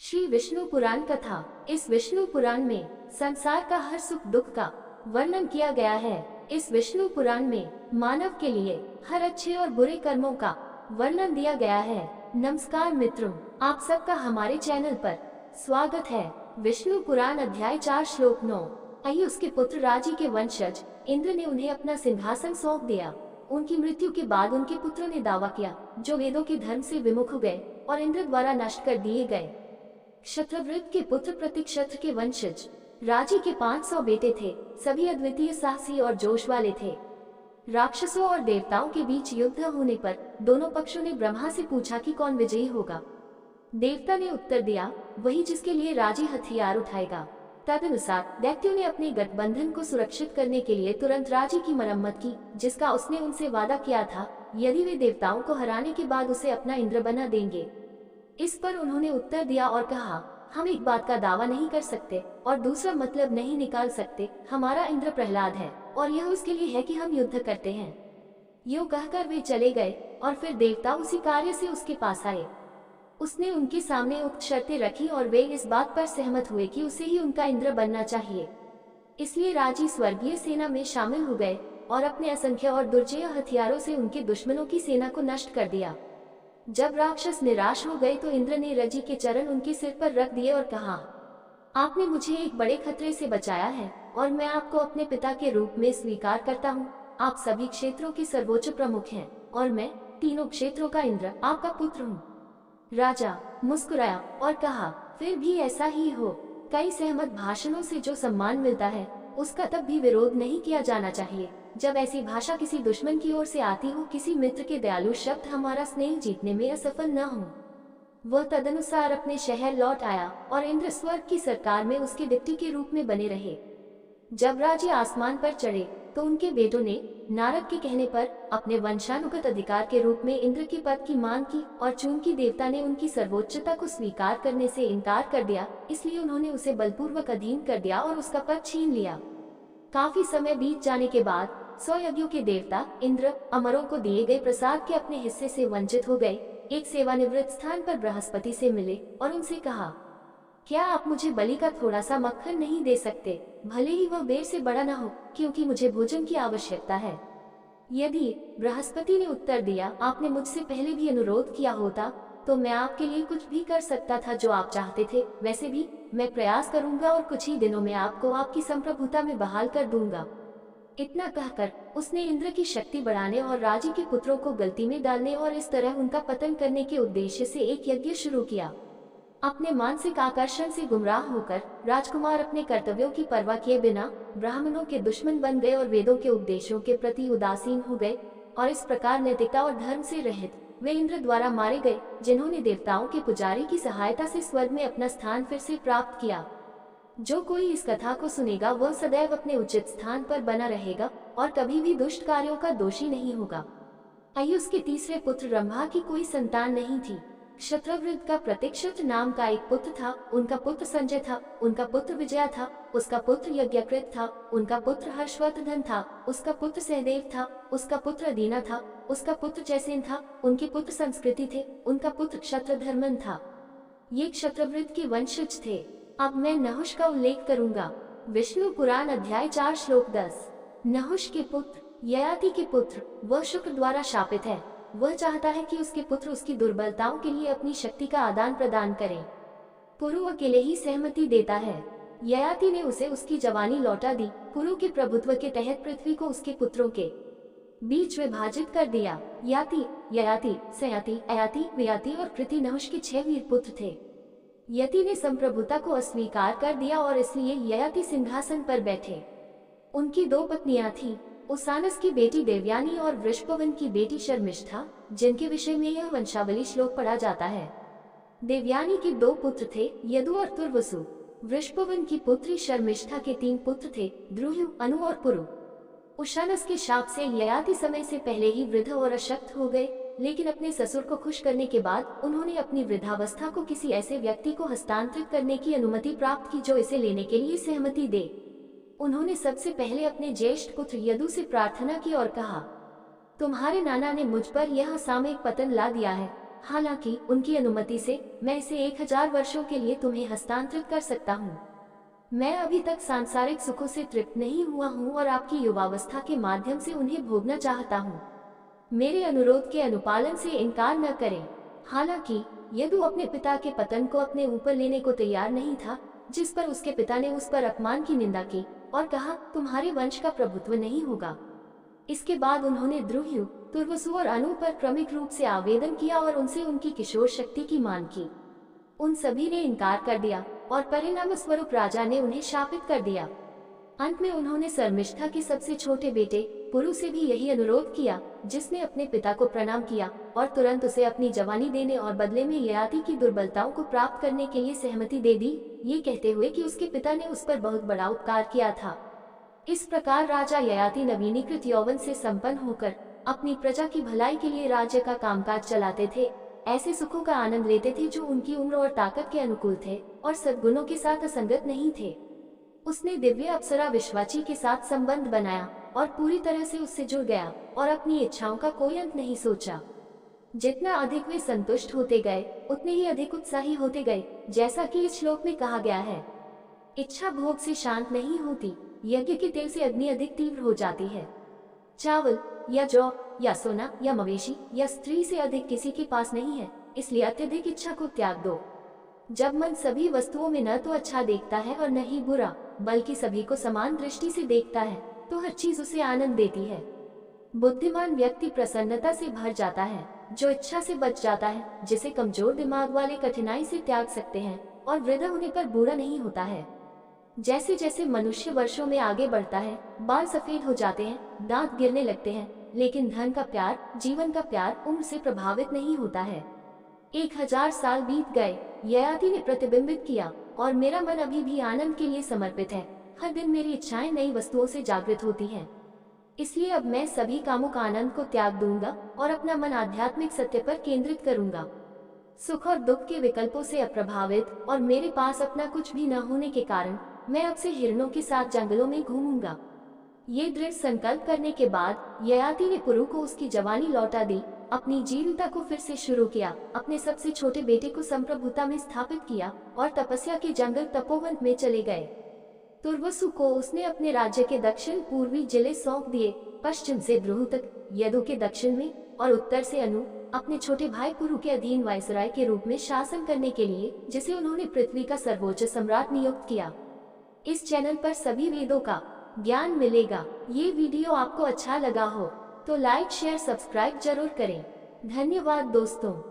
श्री विष्णु पुराण कथा। इस विष्णु पुराण में संसार का हर सुख दुख का वर्णन किया गया है। इस विष्णु पुराण में मानव के लिए हर अच्छे और बुरे कर्मों का वर्णन दिया गया है। नमस्कार मित्रों, आप सबका हमारे चैनल पर स्वागत है। विष्णु पुराण अध्याय 4 श्लोक 9। आयुष के पुत्र राजी के वंशज इंद्र ने उन्हें अपना सिंहासन सौंप दिया। उनकी मृत्यु के बाद उनके पुत्रों ने दावा किया, जो वेदों के धर्म से विमुख हो गए और इंद्र द्वारा नष्ट कर दिए गए। क्षत्रवृत्त के पुत्र प्रतिक्षत्र के वंशज राजी के 500 बेटे थे। सभी अद्वितीय, साहसी और जोश वाले थे। राक्षसों और देवताओं के बीच युद्ध होने पर दोनों पक्षों ने ब्रह्मा से पूछा कि कौन विजयी होगा। देवता ने उत्तर दिया, वही जिसके लिए राजी हथियार उठाएगा। तदनुसार दैत्यों ने अपने गठबंधन को सुरक्षित करने के लिए तुरंत राजी की मरम्मत की, जिसका उसने उनसे वादा किया था यदि वे देवताओं को हराने के बाद उसे अपना इंद्र बना देंगे। इस पर उन्होंने उत्तर दिया और कहा, हम एक बात का दावा नहीं कर सकते और दूसरा मतलब नहीं निकाल सकते। हमारा इंद्र प्रहलाद है और यह उसके लिए है कि हम युद्ध करते हैं। यूं कहकर वे चले गए और फिर देवता उसी कार्य से उसके पास आए। उसने उनके सामने उक्त शर्तें रखी और वे इस बात पर सहमत हुए कि उसे ही उनका इंद्र बनना चाहिए। इसलिए राजी स्वर्गीय सेना में शामिल हो गए और अपने असंख्य और दुर्जय हथियारों से उनके दुश्मनों की सेना को नष्ट कर दिया। जब राक्षस निराश हो गए तो इंद्र ने रजी के चरण उनके सिर पर रख दिए और कहा, आपने मुझे एक बड़े खतरे से बचाया है और मैं आपको अपने पिता के रूप में स्वीकार करता हूँ। आप सभी क्षेत्रों के सर्वोच्च प्रमुख हैं और मैं तीनों क्षेत्रों का इंद्र आपका पुत्र हूँ। राजा मुस्कुराया और कहा, फिर भी ऐसा ही हो। कई सहमत भाषणों से जो सम्मान मिलता है उसका तब भी विरोध नहीं किया जाना चाहिए जब ऐसी भाषा किसी दुश्मन की ओर से आती हो। किसी मित्र के दयालु शब्द हमारा स्नेह जीतने में असफल न हो। वह तदनुसार अपने शहर लौट आया और इंद्र स्वर्ग की सरकार में उसके डिप्टी के रूप में बने रहे। जब राजी आसमान पर चढ़े तो उनके बेटों ने नारद के कहने पर अपने वंशानुगत अधिकार के रूप में इंद्र के पद की मांग की और चूंकि देवता ने उनकी सर्वोच्चता को स्वीकार करने से इनकार कर दिया, इसलिए उन्होंने उसे बलपूर्वक अधीन कर दिया और उसका पद छीन लिया। काफी समय बीत जाने के बाद 100 यज्ञों के देवता इंद्र अमरों को दिए गए प्रसाद के अपने हिस्से से वंचित हो गए। एक सेवानिवृत्त स्थान पर बृहस्पति से मिले और उनसे कहा, क्या आप मुझे बलि का थोड़ा सा मक्खन नहीं दे सकते, भले ही वह बेर से बड़ा न हो, क्योंकि मुझे भोजन की आवश्यकता है। यदि बृहस्पति ने उत्तर दिया, आपने मुझसे पहले भी अनुरोध किया होता तो मैं आपके लिए कुछ भी कर सकता था जो आप चाहते थे। वैसे भी मैं प्रयास करूंगा और कुछ ही दिनों में आपको आपकी संप्रभुता में बहाल कर दूंगा। इतना कहकर उसने इंद्र की शक्ति बढ़ाने और राजी के पुत्रों को गलती में डालने और इस तरह उनका पतन करने के उद्देश्य से एक यज्ञ शुरू किया। अपने मानसिक आकर्षण से गुमराह होकर राजकुमार अपने कर्तव्यों की परवाह किए बिना ब्राह्मणों के दुश्मन बन गए और वेदों के उपदेशों के प्रति उदासीन हो गए और इस प्रकार नैतिकता और धर्म से रहित वे इंद्र द्वारा मारे गए, जिन्होंने देवताओं के पुजारी की सहायता से स्वर्ग में अपना स्थान फिर से प्राप्त किया। जो कोई इस कथा को सुनेगा वह सदैव अपने उचित स्थान पर बना रहेगा और कभी भी दुष्ट कार्यों का दोषी नहीं होगा। आयुष के तीसरे पुत्र रंभा की कोई संतान नहीं थी। क्षत्रवृत्त का प्रतिक्षत्र नाम का एक पुत्र था। उनका पुत्र संजय था। उनका पुत्र विजया था। उसका पुत्र यज्ञकृत था। उनका पुत्र हर्षवर्धन था। उसका पुत्र सहदेव था। उसका पुत्र दीना था। उसका पुत्र जयसेन था। उनके पुत्र संस्कृति थे। उनका पुत्र क्षत्रधर्मन था। ये क्षत्रवृत्त के वंशज थे। अब मैं नहुष का उल्लेख करूंगा। विष्णु पुराण अध्याय 4 श्लोक 10। नहुष के पुत्र ययाति के पुत्र, वह शुक्र द्वारा शापित है। वह चाहता है कि उसके पुत्र उसकी दुर्बलताओं के लिए अपनी शक्ति का आदान प्रदान करें। पुरु अकेले ही सहमति देता है। ययाति ने उसे उसकी जवानी लौटा दी। पुरु के प्रभुत्व के तहत पृथ्वी को उसके पुत्रों के बीच विभाजित कर दिया। याति, ययाति, सयाति, अयाति, वियाति और कृति नहुष के 6 वीर पुत्र थे। यति ने संप्रभुता को अस्वीकार कर दिया और इसलिए ययाति सिंहासन पर बैठे। उनकी 2 पत्नियां थीं, उसानस की बेटी देवयानी और वृषपवन की बेटी शर्मिष्ठा, जिनके विषय में यह वंशावली श्लोक पढ़ा जाता है। देवयानी के 2 पुत्र थे, यदु और तुर्वसु। वृषपवन की पुत्री शर्मिष्ठा के 3 पुत्र थे, द्रुह्यु, अनु और पुरु। उशानस के शाप से ययाति समय से पहले ही वृद्ध और अशक्त हो गए, लेकिन अपने ससुर को खुश करने के बाद उन्होंने अपनी वृद्धावस्था को किसी ऐसे व्यक्ति को हस्तांतरित करने की अनुमति प्राप्त की जो इसे लेने के लिए सहमति दे। उन्होंने सबसे पहले अपने ज्येष्ठ पुत्र यदु से प्रार्थना की और कहा, तुम्हारे नाना ने मुझ पर यह असामयिक पतन ला दिया है हालांकि उनकी अनुमति से मैं इसे 1000 वर्षों के लिए तुम्हें हस्तांतरित कर सकता हूँ। मैं अभी तक सांसारिक सुखों से तृप्त नहीं हुआ हूँ और आपकी युवावस्था के माध्यम से उन्हें भोगना चाहता हूँ। मेरे अनुरोध के अनुपालन से इनकार न करें। हालांकि यदु अपने पिता के पतन को अपने ऊपर लेने को तैयार नहीं था, जिस पर उसके पिता ने उस पर अपमान की निंदा की और कहा, तुम्हारे वंश का प्रभुत्व नहीं होगा। इसके बाद उन्होंने द्रुह्यु, तुर्वसु और अनु पर क्रमिक रूप से आवेदन किया और उनसे उनकी किशोर शक्ति की मांग की। उन सभी ने इनकार कर दिया और परिणाम स्वरूप राजा ने उन्हें शापित कर दिया। अंत में उन्होंने शर्मिष्ठा के सबसे छोटे बेटे पुरु से भी यही अनुरोध किया, जिसने अपने पिता को प्रणाम किया और तुरंत उसे अपनी जवानी देने और बदले में ययाति की दुर्बलताओं को प्राप्त करने के लिए सहमति दे दी, ये कहते हुए कि उसके पिता ने उस पर बहुत बड़ा उपकार किया था। इस प्रकार राजा ययाति नवीनीकृत यौवन से संपन्न होकर अपनी प्रजा की भलाई के लिए राज्य का कामकाज चलाते थे। ऐसे सुखों का आनंद लेते थे जो उनकी उम्र और ताकत के अनुकूल थे और सद्गुणों के साथ असंगत नहीं थे। उसने दिव्य अप्सरा विश्वाची के साथ संबंध बनाया और पूरी तरह से उससे जुड़ गया और अपनी इच्छाओं का कोई अंत नहीं सोचा। जितना अधिक वे संतुष्ट होते गए, उतने ही अधिक उत्साही होते गए, जैसा कि इस श्लोक में कहा गया है। इच्छा भोग से शांत नहीं होती, यज्ञ के तेल से अग्नि अधिक तीव्र हो जाती है। चावल या जौ या सोना या मवेशी या स्त्री से अधिक किसी के पास नहीं है, इसलिए अत्यधिक इच्छा को त्याग दो। जब मन सभी वस्तुओं में न तो अच्छा देखता है और न ही बुरा, बल्कि सभी को समान दृष्टि से देखता है, तो हर चीज उसे आनंद देती है। बुद्धिमान व्यक्ति प्रसन्नता से भर जाता है, जो इच्छा से बच जाता है, जिसे कमजोर दिमाग वाले कठिनाई से त्याग सकते हैं और वृद्ध होने पर बुरा नहीं होता है। जैसे जैसे मनुष्य वर्षों में आगे बढ़ता है, बाल सफेद हो जाते हैं, दांत गिरने लगते हैं, लेकिन धन का प्यार, जीवन का प्यार उम्र से प्रभावित नहीं होता है। 1000 साल बीत गए, ययाति ने प्रतिबिंबित किया, और मेरा मन अभी भी आनंद के लिए समर्पित है। हर दिन मेरी इच्छाएं नई वस्तुओं से जागृत होती हैं। इसलिए अब मैं सभी कामों का आनंद को त्याग दूंगा और अपना मन आध्यात्मिक सत्य पर केंद्रित करूंगा। सुख और दुख के विकल्पों से अप्रभावित और मेरे पास अपना कुछ भी न होने के कारण मैं अब से हिरणों के साथ जंगलों में घूमूंगा। ये दृढ़ संकल्प करने के बाद ययाति ने पुरु को उसकी जवानी लौटा दी, अपनी जीवनता को फिर से शुरू किया, अपने सबसे छोटे बेटे को संप्रभुता में स्थापित किया और तपस्या के जंगल तपोवन में चले गए। तुर्वसु को उसने अपने राज्य के दक्षिण पूर्वी जिले सौंप दिए, पश्चिम से द्रुह तक यदु के दक्षिण में और उत्तर से अनु, अपने छोटे भाई पुरु के अधीन वायसराय के रूप में शासन करने के लिए, जिसे उन्होंने पृथ्वी का सर्वोच्च सम्राट नियुक्त किया। इस चैनल पर सभी वेदों का ज्ञान मिलेगा। ये वीडियो आपको अच्छा लगा हो तो लाइक शेयर सब्सक्राइब जरूर करें। धन्यवाद दोस्तों।